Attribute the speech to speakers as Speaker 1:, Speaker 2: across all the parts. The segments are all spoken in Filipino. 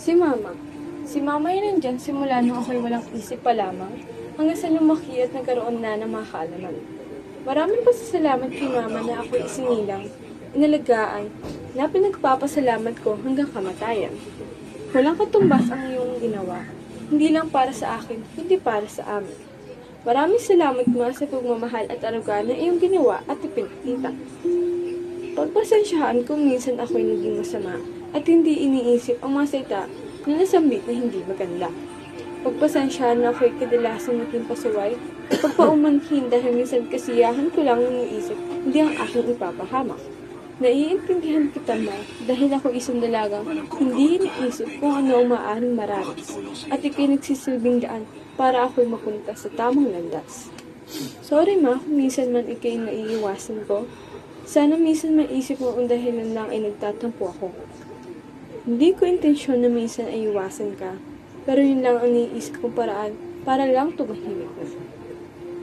Speaker 1: Si Mama. Si Mama ay nandyan simula nung ako'y walang isip pa lamang hanggang sa lumaki at nagkaroon na ng mga kaalaman. Maraming pasasalamat kay Mama na ako'y isinilang, inalagaan, na pinagpapasalamat ko hanggang kamatayan. Walang katumbas ang iyong ginawa, hindi lang para sa akin, hindi para sa amin. Maraming salamat mga sa pagmamahal at aruga na iyong ginawa at ipinakita. Pagpasensyahan kung minsan ako'y naging masama at hindi iniisip ang mga salita na nasambit na hindi maganda. Pagpasensyahan na ako'y kadalasan naging pasaway, pagpaumanhin dahil minsan kasiyahan ko lang iniisip, hindi ang aking ipapahamak. Naiintindihan kita ma dahil ako isang dalagang hindi iniisip kung ano ang maaaring maranas at ikay nagsisilbing daan para ako'y mapunta sa tamang landas. Sorry ma kung minsan man ikay naiiwasan ko. Sana minsan maisip mo ang dahilan lang ay nagtatampo ako. Hindi ko intensyon na minsan ay iwasan ka, pero yun lang ang naiisip kong paraan para lang tumahimik na.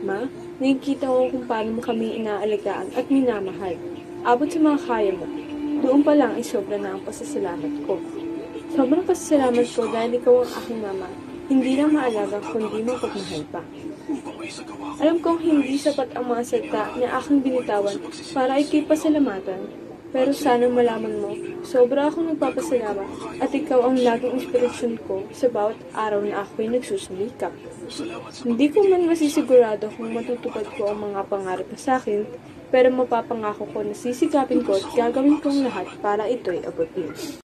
Speaker 1: Ma, nakikita ko kung paano mo kami inaalagaan at minamahal. Abot sa mga kaya mo. Doon pa lang ay sobra na ang pasasalamat ko. Sobrang pasasalamat ko dahil ikaw ang aking mama, hindi lang maalaga kundi mapagmahal pa. Alam kong hindi sapat ang mga salita na aking binitawan para ikay pasalamatan, pero sana malaman mo, sobra akong nagpapasalamat at ikaw ang laging inspirasyon ko sa bawat araw na ako'y nagsusulikap. Hindi ko man masisigurado kung matutupad ko ang mga pangarap na sa akin, pero mapapangako ko na sisikapin ko at gagawin kong lahat para ito'y abutin.